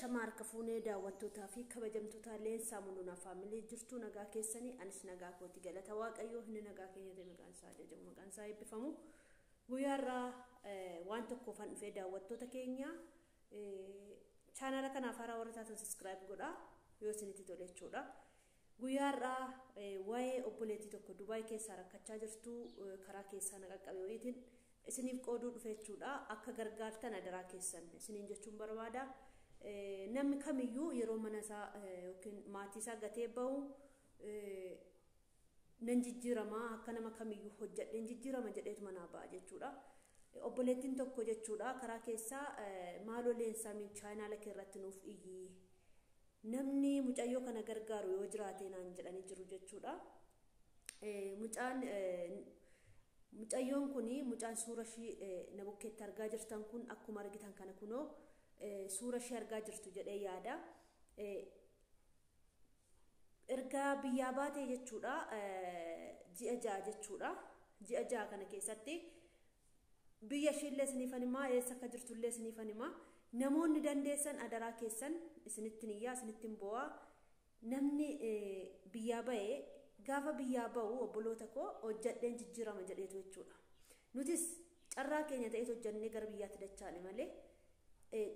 Shamarka fuunee daawwattootaa fi kabajamtoota leensaa mul'una faamilii jirtu nagaa keessanii anis nagaa kooti galata waaqayyoo hin nagaa keenyate maqaan isaa ajajamu maqaan isaa eebbifamu guyyaarraa waan tokko fan dhufee daawwattoota keenya chaanala kanaaf haaraa warra taatan subscribe godhaa yoo isinitti tole jechuudha. Guyyaarraa waa'ee obboleettii tokko Dubaay keessaa rakkachaa jirtu karaa keessaa naqaqqabe wayiitiin isiniif qooduu dhufe jechuudha. Akka gargaartan adaraa keessan isiniin jechuun barbaada. Namni kamiyyuu yeroo mana isaa yookiin maatii isaa gatee bahu nan jijjiirama akka nama kamiyyuu hojjedheen jijjiirama jedheetu manaa ba'a jechuudha. Obboleettiin tokko jechuudha karaa keessaa maaloo leensaa chaanaala kee irratti nuuf iyyi namni mucayyoo kana gargaaru yoo jiraate naan jedhanii jiru jechuudha. Mucayyoon kuni mucaan suura ishii na bukkeetti argaa jirtan kun akkuma argitan kana kunoo suura ishee argaa jirtu jedhee yaada. Ergaa biyyaa baatee jechuudha ji'a ja'a jechuudha. Ji'a ja'a kana keessatti biyya ishiillee isiniifan himaa eessa akka jirtullee isiniifan himaa namoonni dandeessan adaraa keessan isinittiin iyyaa isinittiin bo'aa namni biyyaa ba'ee gaafa biyyaa ba'u obboloota koo hojjedheen jijjiirama jedheetu jechuudha. Nutis carraa keenya ta'eet hojjennee gara biyyaatti dachaane malee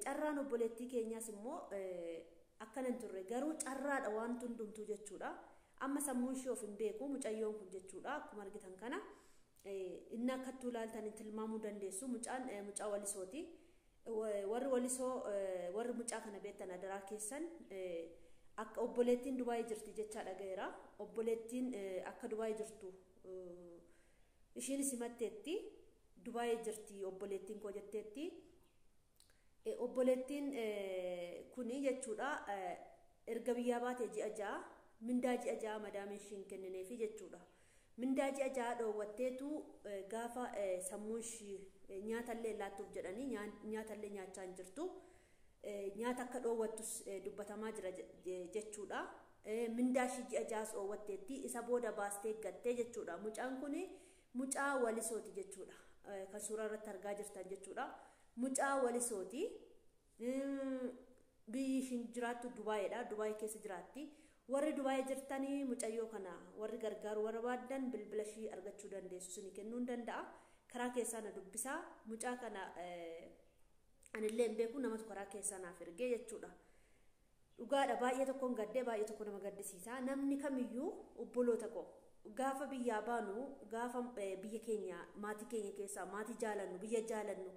carraan obboleettii keenyaas immoo akkanan turre garuu carraadha waan hundumtuu jechuudha. Amma sammuun ishee of hin beeku mucayyoon kun jechuudha akkuma argitan kana inni akkattuu ilaaltan tilmaamuu dandeessu mucaa walisooti. Warri walisoo warri mucaa kana beektan adaraa keessan akka obboleettiin Dubaay jirti jecha dhagayeera. Obboleettiin akka Dubaay jirtu ishiin simatteetti Dubaay jirti obboleettiin koo jetteetti. Obboleettiin kuni jechuudha erga biyyaa baatee ji'a ja'a mindaa ji'a ja'a madaamiin ishiin kennineefi jechuudha. Mindaa ji'a ja'a dhoowwatteetu gaafa sammuun ishii nyaatallee laattuuf jedhanii nyaatallee nyaachaa hin jirtu. Nyaata akka dhoowwattus dubbatamaa jira jechuudha. Mindaa ishii ji'a ja'as dhoowwatteetti isa booda baastee gattee jechuudha. Mucaan kuni mucaa walisooti jechuudha. Kan suuraa irratti argaa jirtan jechuudha. Mucaa walisooti. Biyyi ishiin jiraattu Dubaayidha. Dubaay keessa jiraatti. Warri Dubaay jirtanii mucayyoo kana warri gargaaru warra baaddan bilbila ishii argachuu dandeessu isinii kennuu danda'a. Karaa keessaa na dubbisaa mucaa kana anillee hin beeku namatu karaa keessaa naaf ergee jechuudha. Dhugaadha baay'ee tokkoon gaddee baay'ee tokko nama gaddisiisa. Namni kamiyyuu obboloota koo gaafa biyyaa baanu gaafa biyya keenya maatii keenya keessaa maatii jaalannu biyya jaalannu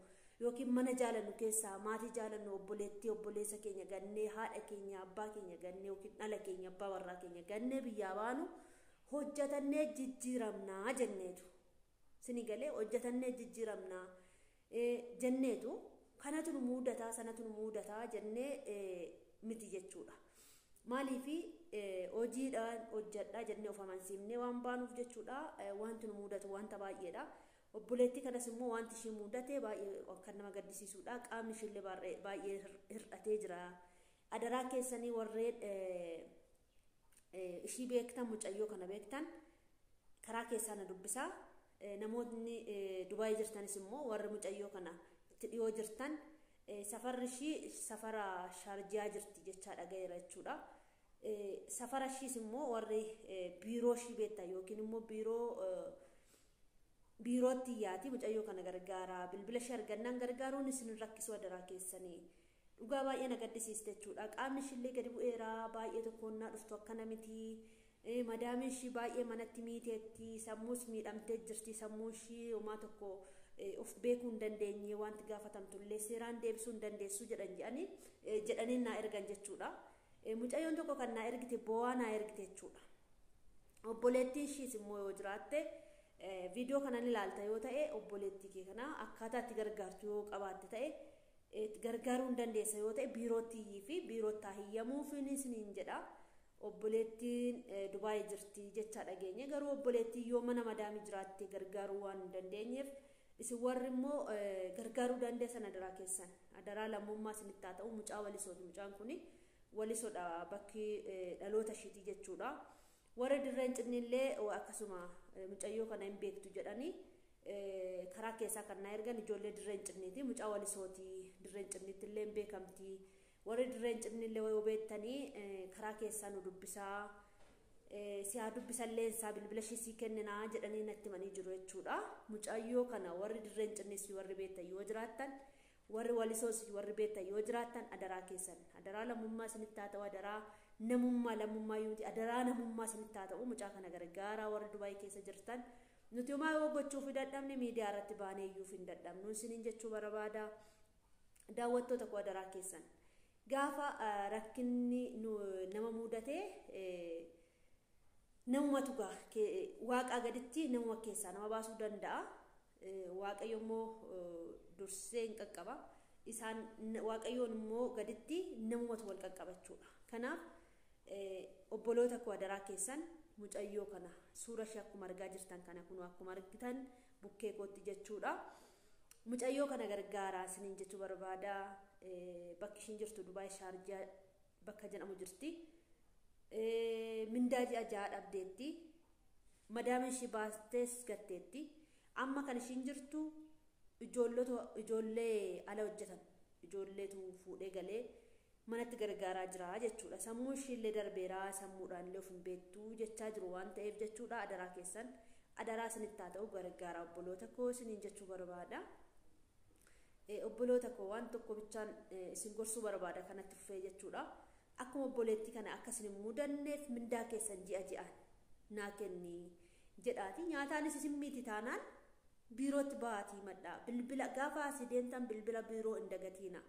yookiin mana jaalannu keessaa maatii jaalannu obboleettii obboleessa keenya gannee haadha keenya abbaa keenya gannee yookiin dhala keenya abbaa warraa keenya gannee biyyaa baanu hojjetannee jijjiiramnaa jenneetu. Sini galee hojjetannee jijjiiramnaa jenneetu kanatu nu muudataa sanatu nu muudataa jennee miti jechuudha. Maaliifi hojiidhaan hojjedhaa jennee of amansiifnee waan baanuuf jechuudha wanti nu muudatu wanta baay'eedha. Obboleettii kanas immoo wanti ishii muudate baay'ee kan nama gaddisiisudha. Qaamni ishiillee baay'ee hir'atee jira. Adaraa keessanii warreen ishii beektan mucayyoo kana beektan karaa keessaa na dubbisaa. Namoonni Dubaay jirtanis immoo warri mucayyoo kana itti dhiyoo jirtan safarri ishii safara Sharjaa jirti jecha dhagayeera jechuudha. Safara ishiis immoo warri biiroo ishii beektan yookiin immoo biirootti yaati mucayyoo kana gargaara bilbila ishee argannaan gargaaruun isin rakkisuu adaraa keessanii. Dhugaa baay'ee na gaddisiiste jechuudha. Qaamni ishiillee gadi bu'eera baay'ee tokkoonnaa dhuftu akkana miti. Madaamiin ishii baay'ee manatti miiteetti sammuus miidhamtee jirti sammuun ishii homaa tokko of beekuu hin dandeenye wanti gaafatamtullee seeraan deebisuu hin dandeessu jedhanii naa ergan jechuudha. Mucayyoon tokko kan naa ergite bo'aa naa ergite jechuudha. Obboleettiin ishiis immoo yoo jiraatte viidiyoo kanan ilaalta yoo ta'e obboleettii kee kana akkaataa itti gargaartu yoo qabaatte ta'e gargaaruu hin dandeessa yoo ta'e biirootti fi biirootti hiyyamuufiin isiniin jedha. Obboleettiin Dubaay jirti jecha dhageenye garuu obboleettii yoo mana madaamii jiraatte gargaaruu waan hin dandeenyeef isin warri immoo gargaaruu dandeessan adaraa keessan adaraa lammummaa isinitti haa ta'u mucaa walisooti. Mucaan kuni walisoodha bakki dhaloota ishiiti jechuudha. Warri dirreen cinnillee akkasuma mucayyoo kana hin beektu jedhanii karaa keessaa kan na ergan ijoollee dirreen cinniiti mucaa walisooti dirreen cinniitti illee hin beekamti warri dirreen cinnillee yoo beektanii karaa keessaa nu dubbisaa siyaa dubbisallee isaa bilbila ishii kenninaa jedhanii natti himanii jiru jechuudha. Mucayyoo kana warri dirreen cinnis warri beektan yoo jiraattan warri walisoos warri beektan yoo jiraattan adaraa keessan adaraa lammummaa isinitti haa ta'u adaraa namummaa yuuti adaraa namummaa isinitti haa ta'u mucaa kana gargaaraa warri Dubaay keessa jirtan nuti homaa yoo gochuuf hin dadhabne miidiyaa irratti baanee iyyuuf hin dadhabnu isiniin jechuu barbaada. Daawwattoota koo adaraa keessan gaafa rakkinni nama mudatee namumatu waaqa gaditti namuma keessaa nama baasuu danda'a. Waaqayyo immoo dursee hin qaqqaba. Isaan waaqayyoon immoo gaditti namumatu wal qaqqabachuudha. Kanaaf obboloota koo adaraa keessan mucayyoo kana suura ishee akkuma argaa jirtan kana kun akkuma argitan bukkee kootti jechuudha. Mucayyoo kana gargaaraa isiniin jechuu barbaada. Bakki ishiin jirtu Dubaay Shaarjaa bakka jedhamu jirti. Mindaa ji'a ja'a dhabdeetti. Madaamiin ishii baastees gatteetti. Amma kan ishiin jirtu ijoollee ala hojjetan ijoolleetu fuudhee galee manatti gargaaraa jira jechuudha. Sammuu ishiillee darbeeraa sammuudhaan illee of hin beektu jechaa jiru waan ta'eef jechuudha. Adaraa keessan adaraa isinitti haa ta'u gargaaraa obboloota koo isiniin jechuu barbaada. Obboloota koo waan tokko bichaan isin gorsuu barbaada kanatti fufee jechuudha. Akkuma obboleettii kana akka isin hin mudanneef mindaa keessan ji'a ji'aan naa kenni jedhaati. Nyaataanis isin miti taanaan biirootti baatii maddaa bilbila gaafa asii deemtan bilbila biiroo hin dagatiina.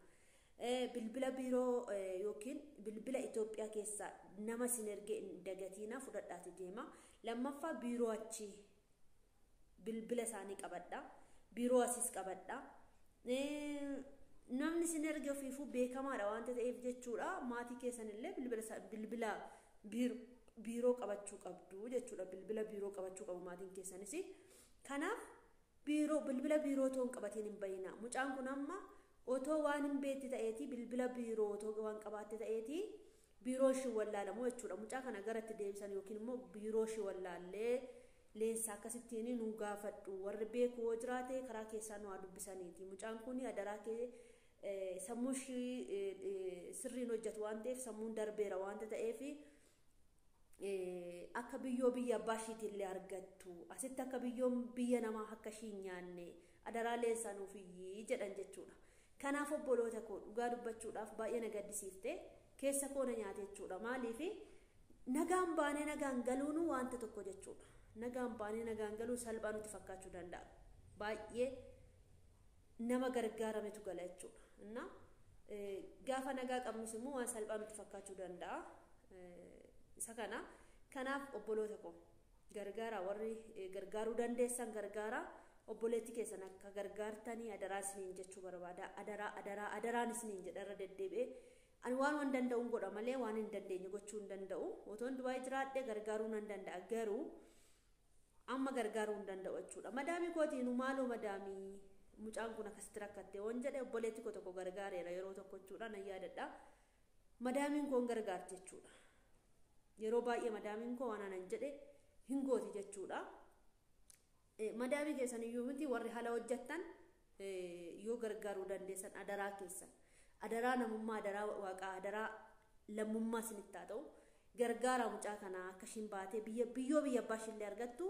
Bilbila biiroo yookiin bilbila Itoophiyaa keessaa nama isin ergee hin dagatiina fudhadhaati deema. Lammaffaa biiroo achi bilbila isaanii qabadha. Biiroo asiis qabadha. Namni isin erge ofiifuu beekamaadha waan ta'eef jechuudha. Maatii keessanillee bilbila biiroo qabachuu qabdu jechuudha. Bilbila biiroo qabachuu qabu maatiin keessanis. Kanaaf bilbila biiroo otoo hin qabatiin hin bayina. Mucaan kun amma otoo waan hin beekti ta'eeti bilbila biiroo otoo waan qabaatte ta'eeti biiroo ishii wallaalamu jechuudha. Mucaa kana garatti deebisan yookiin immoo biiroo ishii wallaallee leensa akkasittiin nu gaafadhu warri beeku yoo jiraate karaa keessaa nu haa dubbisaniiti. Mucaan kun adaraa kee sammuu ishii sirriin hojjetu waan ta'eef sammuun darbeera waan ta'eef akka biyya abbaa ishiitillee argattu asitti akka biyya namaa akka ishii hin nyaanne adaraa leensaa nuuf iyyii jedhan jechuudha. Kanaaf obboloota koo dhugaa dubbachuudhaaf baay'ee na gaddisiifte keessa koo na nyaate jechuudha. Maaliif nagaan baanee nagaan galuun wanta tokko jechuudha. Nagaan baanee nagaan galuu salphaa nutti fakkaachuu danda'a. Baay'ee nama gargaarametu gala jechuudha. Gaafa nagaa qabnus immoo waan salphaa nutti fakkaachuu danda'a. Isa kanaaf obboloota koo gargaaraa warri gargaaruu dandeessan gargaaraa obboleetti keessan akka gargaartanii adaraa isiniin jechuu barbaada. Adaraan isiniin jedharra deddeebi'ee ani waan danda'uun godha malee waan hin dandeenye gochuu hin danda'u. Otoon Dubaay jiraadhee gargaaruu nan danda'a garuu amma gargaaruu hin danda'u jechuudha. Madaamii kootiin maaloo madaamii mucaan kun akkasitti rakkattee waan jedhe obboleetti koo tokko gargaareera yeroo tokko jechuudha nan yaadadha. Madaamiin koo gargaarti jechuudha. Yeroo baay'ee madaamiin koo waan anan jedhe hin gooti jechuudha. Madaamii keessan iyyuu miti warri hala hojjettan yoo gargaaruu dandeessan adaraa keessan adaraa namummaa adaraa waaqaa adaraa lammummaa isinitti haa ta'u gargaaraa mucaa kana akka ishiin baatee biyya abbaa ishiillee argattu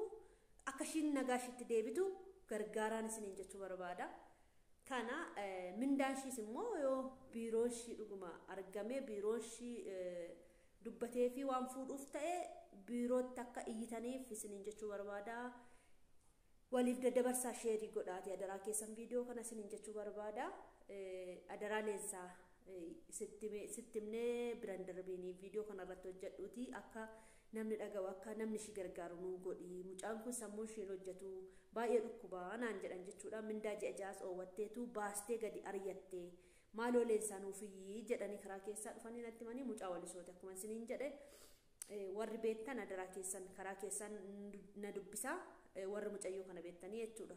akka ishiin nagaa ishiitti deebitu gargaaraan isiniin jechuu barbaada. Kana mindaan ishiis immoo yoo biiroon ishii dhuguma argamee biiroon ishii dubbatee fi waan fuudhuuf ta'e biirootti akka iyyitaniif isiniin jechuu barbaada. Waliif daddabarsaa sheerii godhaati adaraa keessan viidiyoo kana isiniin jechuu barbaada. Adaraa leensaa sittimnee biran darbiinii viidiyoo kanarratti hojjedhuuti akka namni dhaga'u akka namni ishii gargaaru nu godhi. Mucaan kun sammuu ishiin hojjetu baay'ee dhukkubaa naan jedhan jechuudha. Mindaa ji'a jaas oowwatteetu baastee gadi ariyattee maaloo leensaa nuufiyyii jedhanii karaa keessaa dhufanii natti himanii mucaa walisooti akkuma isiniin jedhe warri beektan adaraa keessan karaa keessan na dubbisaa warri mucayyoo kana beektanii jechuudha.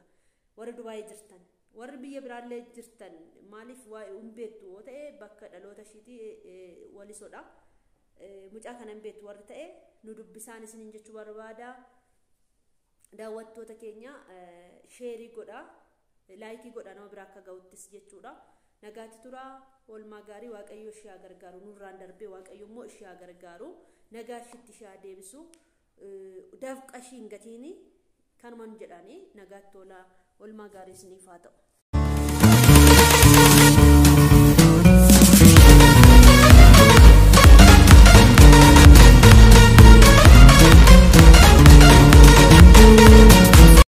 Warri Dubaay jirtan warri biyya biraallee jirtan maaliif waa'ee hin beektu yoo ta'e bakka dhaloota ishiitii walisoodha. Mucaa kana hin beektu warri ta'e nu dubbisaan isiniin jechuu barbaada. Daawwattoota keenya sheerii godhaa laayikii godhaa nama biraa akka ga'uttis jechuudha. nagaatti tura oolmaa gaarii waaqayyo ishee gargaaru nurraan darbee waaqayyo immoo ishee gargaaru nagaa ishiitti ishee deebisu dafqa ishiin gatiini kanumaan jedhanii nagaatti tola oolmaa gaarii isiniif haa ta'u.